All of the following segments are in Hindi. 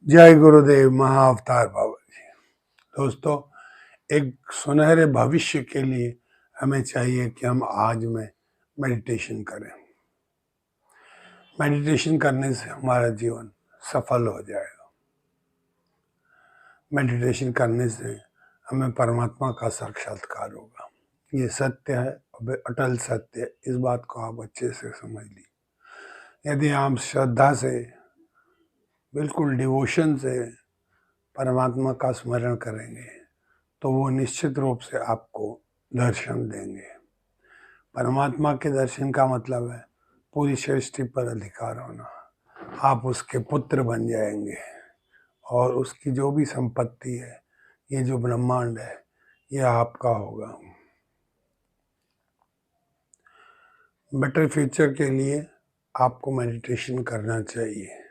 जय गुरुदेव महाअवतार बाबा जी। दोस्तों, एक सुनहरे भविष्य के लिए हमें चाहिए कि हम आज में मेडिटेशन करें। मेडिटेशन करने से हमारा जीवन सफल हो जाएगा। मेडिटेशन करने से हमें परमात्मा का साक्षात्कार होगा। ये सत्य है, अटल सत्य है। इस बात को आप अच्छे से समझ लीजिए। यदि आप श्रद्धा से, बिल्कुल डिवोशन से परमात्मा का स्मरण करेंगे तो वो निश्चित रूप से आपको दर्शन देंगे। परमात्मा के दर्शन का मतलब है पूरी सृष्टि पर अधिकार होना। आप उसके पुत्र बन जाएंगे और उसकी जो भी संपत्ति है, ये जो ब्रह्मांड है, ये आपका होगा। बेटर फ्यूचर के लिए आपको मेडिटेशन करना चाहिए।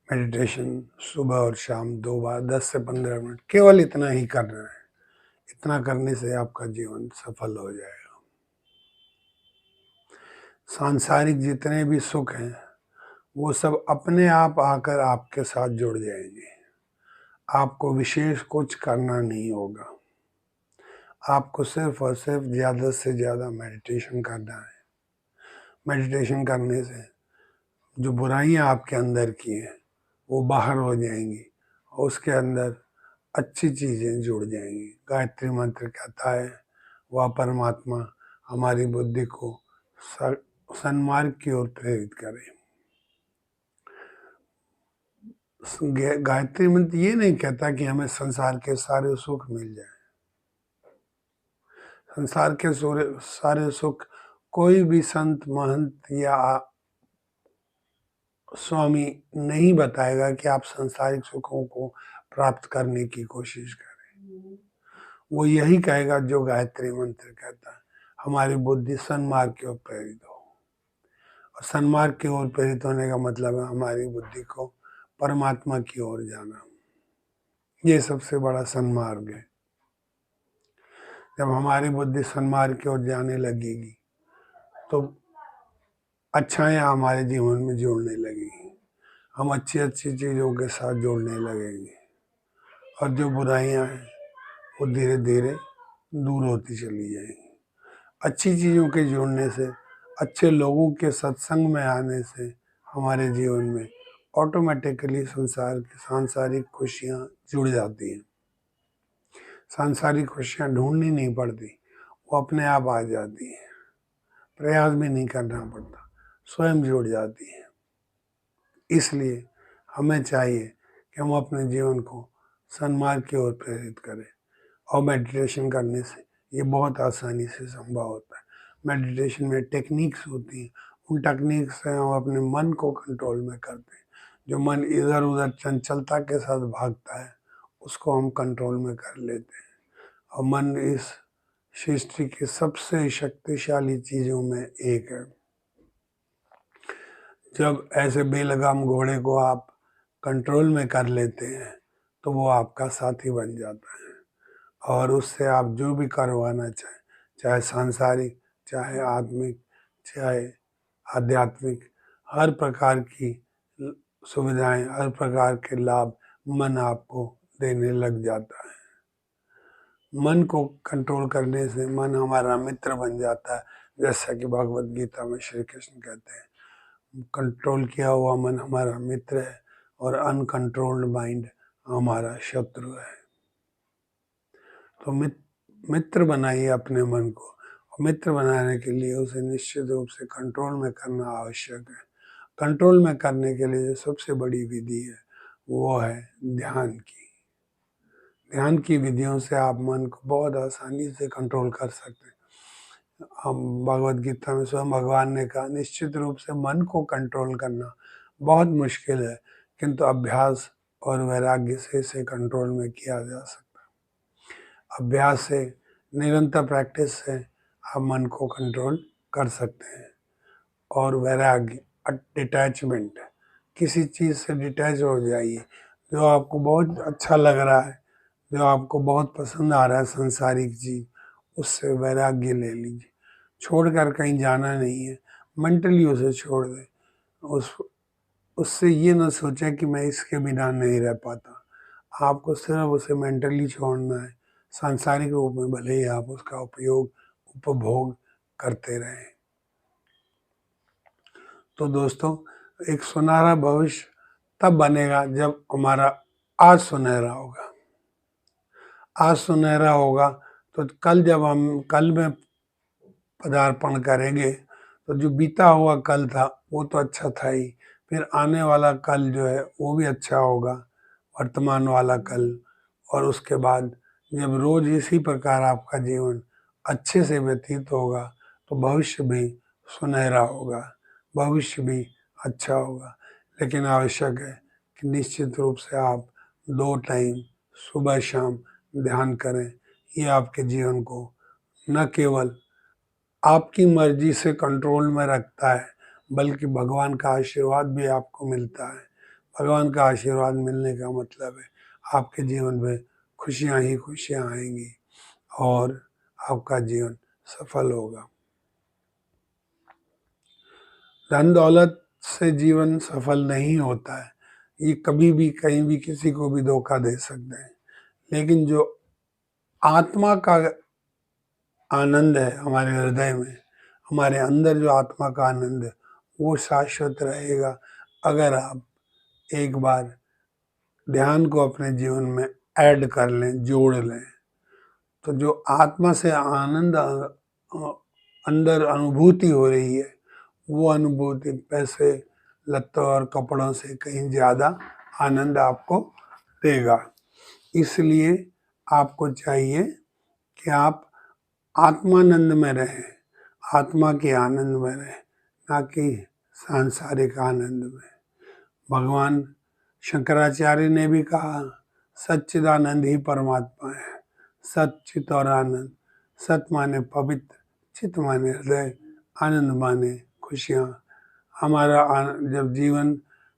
मेडिटेशन सुबह और शाम 2 बार 10 से 15 मिनट, केवल इतना ही करना है। इतना करने से आपका जीवन सफल हो जाएगा। सांसारिक जितने भी सुख हैं वो सब अपने आप आकर आपके साथ जुड़ जाएंगे। आपको विशेष कुछ करना नहीं होगा। आपको सिर्फ और सिर्फ ज़्यादा से ज़्यादा मेडिटेशन करना है। मेडिटेशन करने से जो बुराइयां आपके अंदर की हैं वो बाहर हो जाएंगी और उसके अंदर अच्छी चीज़ें जुड़ जाएंगी। गायत्री मंत्र कहता है वह परमात्मा हमारी बुद्धि को सन्मार्ग की ओर प्रेरित करे। गायत्री मंत्र ये नहीं कहता कि हमें संसार के सारे सुख मिल जाए। संसार के सारे सुख कोई भी संत महंत या स्वामी नहीं बताएगा कि आप सांसारिक सुखों को प्राप्त करने की कोशिश करें। वो यही कहेगा जो गायत्री मंत्र कहता है, हमारी बुद्धि सन्मार्ग की ओर प्रेरित हो। और सन्मार्ग की ओर प्रेरित होने का मतलब है हमारी बुद्धि को परमात्मा की ओर जाना। ये सबसे बड़ा सन्मार्ग है। जब हमारी बुद्धि सन्मार्ग की ओर जाने लगेगी तो अच्छाएं हमारे जीवन में जुड़ने लगेंगी। हम अच्छी अच्छी चीज़ों के साथ जुड़ने लगेंगे और जो बुराइयां हैं वो धीरे धीरे दूर होती चली जाएंगी। अच्छी चीज़ों के जुड़ने से, अच्छे लोगों के सत्संग में आने से हमारे जीवन में ऑटोमेटिकली सांसारिक खुशियाँ जुड़ जाती हैं। सांसारिक खुशियाँ ढूंढनी नहीं पड़ती, वो अपने आप आ जाती हैं। प्रयास भी नहीं करना पड़ता, स्वयं जुड़ जाती हैं। इसलिए हमें चाहिए कि हम अपने जीवन को सन्मार्ग की ओर प्रेरित करें और मेडिटेशन करने से ये बहुत आसानी से संभव होता है। मेडिटेशन में टेक्निक्स होती हैं, उन टेक्निक्स से हम अपने मन को कंट्रोल में करते हैं। जो मन इधर उधर चंचलता के साथ भागता है उसको हम कंट्रोल में कर लेते हैं। और मन इस सृष्टि की सबसे शक्तिशाली चीज़ों में एक है। जब ऐसे बेलगाम घोड़े को आप कंट्रोल में कर लेते हैं तो वो आपका साथी बन जाता है और उससे आप जो भी करवाना चाहें, चाहे सांसारिक, चाहे आत्मिक, चाहे आध्यात्मिक, हर प्रकार की सुविधाएं, हर प्रकार के लाभ मन आपको देने लग जाता है। मन को कंट्रोल करने से मन हमारा मित्र बन जाता है। जैसा कि भगवत गीता में श्री कृष्ण कहते हैं, कंट्रोल किया हुआ मन हमारा मित्र है और अनकंट्रोल्ड माइंड हमारा शत्रु है। तो मित्र बनाइए अपने मन को, और मित्र बनाने के लिए उसे निश्चित रूप से कंट्रोल में करना आवश्यक है। कंट्रोल में करने के लिए जो सबसे बड़ी विधि है वो है ध्यान की। ध्यान की विधियों से आप मन को बहुत आसानी से कंट्रोल कर सकते हैं। हम भगवत गीता में स्वयं भगवान ने कहा, निश्चित रूप से मन को कंट्रोल करना बहुत मुश्किल है, किंतु अभ्यास और वैराग्य से इसे कंट्रोल में किया जा सकता है। अभ्यास से, निरंतर प्रैक्टिस से आप मन को कंट्रोल कर सकते हैं। और वैराग्य, डिटैचमेंट, किसी चीज़ से डिटैच हो जाइए। जो आपको बहुत अच्छा लग रहा है, जो आपको बहुत पसंद आ रहा है सांसारिक चीज़, उससे वैराग्य ले लीजिए। छोड़कर कहीं जाना नहीं है, मेंटली उसे छोड़ दें। उस उससे ये ना सोचें कि मैं इसके बिना नहीं रह पाता। आपको सिर्फ उसे मेंटली छोड़ना है। सांसारिक रूप में भले ही आप उसका उपयोग, उपभोग करते रहें। तो दोस्तों, एक सुनहरा भविष्य तब बनेगा जब हमारा आज सुनहरा होगा। आज सुनहरा होगा तो कल में पदार्पण करेंगे तो जो बीता हुआ कल था वो तो अच्छा था ही, फिर आने वाला कल जो है वो भी अच्छा होगा, वर्तमान वाला कल। और उसके बाद जब रोज इसी प्रकार आपका जीवन अच्छे से व्यतीत होगा तो भविष्य भी सुनहरा होगा, भविष्य भी अच्छा होगा। लेकिन आवश्यक है कि निश्चित रूप से आप 2 टाइम सुबह शाम ध्यान करें। ये आपके जीवन को न केवल आपकी मर्जी से कंट्रोल में रखता है, बल्कि भगवान का आशीर्वाद भी आपको मिलता है। भगवान का आशीर्वाद मिलने का मतलब है आपके जीवन में खुशियाँ ही खुशियाँ आएंगी और आपका जीवन सफल होगा। धन दौलत से जीवन सफल नहीं होता है, ये कभी भी कहीं भी किसी को भी धोखा दे सकते हैं। लेकिन जो आत्मा का आनंद है हमारे हृदय में, हमारे अंदर जो आत्मा का आनंद है वो शाश्वत रहेगा। अगर आप एक बार ध्यान को अपने जीवन में ऐड कर लें, जोड़ लें, तो जो आत्मा से आनंद अंदर अनुभूति हो रही है वो अनुभूति पैसे, लत्तों और कपड़ों से कहीं ज़्यादा आनंद आपको देगा। इसलिए आपको चाहिए कि आप आत्मानंद में रहें, आत्मा के आनंद में रहें, ना कि सांसारिक आनंद में। भगवान शंकराचार्य ने भी कहा, सच्चिदानंद ही परमात्मा है। सत, चित और आनंद। सत माने पवित्र, चित माने हृदय, आनंद माने खुशियाँ। हमारा जब जीवन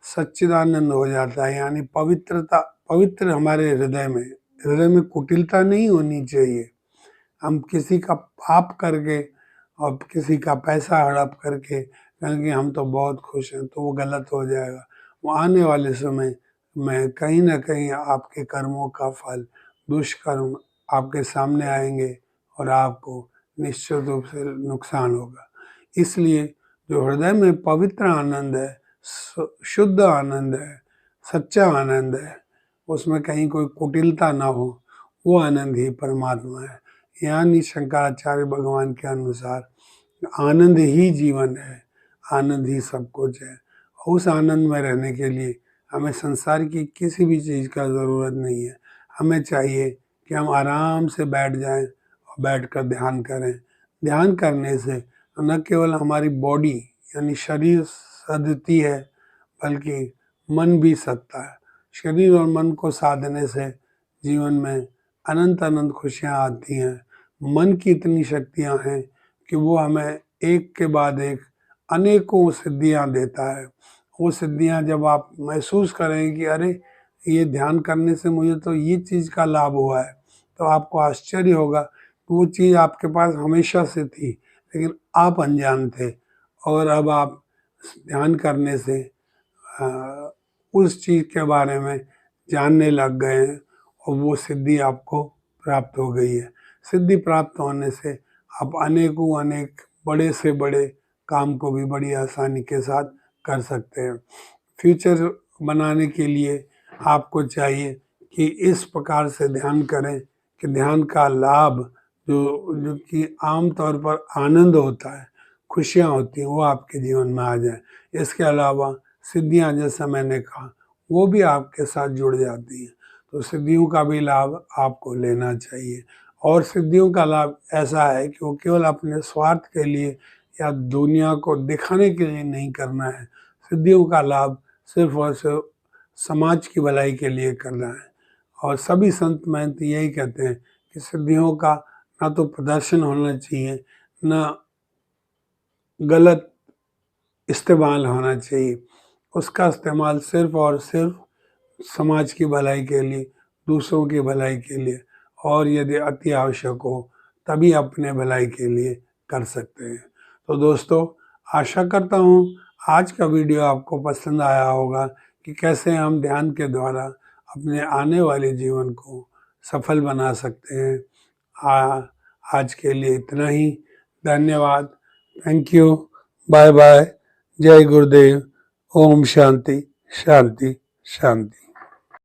सच्चिदानंद हो जाता है, यानी पवित्रता, पवित्र हमारे हृदय में कुटिलता नहीं होनी चाहिए। हम किसी का पाप करके और किसी का पैसा हड़प करके कहेंगे हम तो बहुत खुश हैं, तो वो गलत हो जाएगा। वो आने वाले समय में कहीं ना कहीं आपके कर्मों का फल, दुष्कर्म आपके सामने आएंगे और आपको निश्चित रूप से नुकसान होगा। इसलिए जो हृदय में पवित्र आनंद है, शुद्ध आनंद है, सच्चा आनंद है, उसमें कहीं कोई कुटिलता ना हो, वो आनंद ही परमात्मा है। यानी शंकराचार्य भगवान के अनुसार आनंद ही जीवन है, आनंद ही सब कुछ है। उस आनंद में रहने के लिए हमें संसार की किसी भी चीज़ का ज़रूरत नहीं है। हमें चाहिए कि हम आराम से बैठ जाएं और बैठ कर ध्यान करें। ध्यान करने से न केवल हमारी बॉडी यानी शरीर सधती है, बल्कि मन भी सधता है। शरीर और मन को साधने से जीवन में अनंत अनंत खुशियाँ आती हैं। मन की इतनी शक्तियाँ हैं कि वो हमें एक के बाद एक अनेकों सिद्धियाँ देता है। वो सिद्धियाँ जब आप महसूस करें कि अरे ये ध्यान करने से मुझे तो ये चीज़ का लाभ हुआ है, तो आपको आश्चर्य होगा कि वो चीज़ आपके पास हमेशा से थी, लेकिन आप अनजान थे और अब आप ध्यान करने से उस चीज़ के बारे में जानने लग गए हैं और वो सिद्धि आपको प्राप्त हो गई है। सिद्धि प्राप्त होने से आप अनेकों अनेक बड़े से बड़े काम को भी बड़ी आसानी के साथ कर सकते हैं। फ्यूचर बनाने के लिए आपको चाहिए कि इस प्रकार से ध्यान करें कि ध्यान का लाभ जो कि आम तौर पर आनंद होता है, खुशियाँ होती हैं, वो आपके जीवन में आ जाए। इसके अलावा सिद्धियाँ, जैसा मैंने कहा, वो भी आपके साथ जुड़ जाती हैं, तो सिद्धियों का भी लाभ आपको लेना चाहिए। और सिद्धियों का लाभ ऐसा है कि वो केवल अपने स्वार्थ के लिए या दुनिया को दिखाने के लिए नहीं करना है। सिद्धियों का लाभ सिर्फ और सिर्फ समाज की भलाई के लिए करना है। और सभी संत महंत यही कहते हैं कि सिद्धियों का ना तो प्रदर्शन होना चाहिए, ना गलत इस्तेमाल होना चाहिए। उसका इस्तेमाल सिर्फ और सिर्फ समाज की भलाई के लिए, दूसरों की भलाई के लिए, और यदि अति आवश्यक हो तभी अपने भलाई के लिए कर सकते हैं। तो दोस्तों, आशा करता हूँ आज का वीडियो आपको पसंद आया होगा कि कैसे हम ध्यान के द्वारा अपने आने वाले जीवन को सफल बना सकते हैं। आज के लिए इतना ही। धन्यवाद। Thank you. Bye bye. जय गुरुदेव। ओम शांति शांति शांति।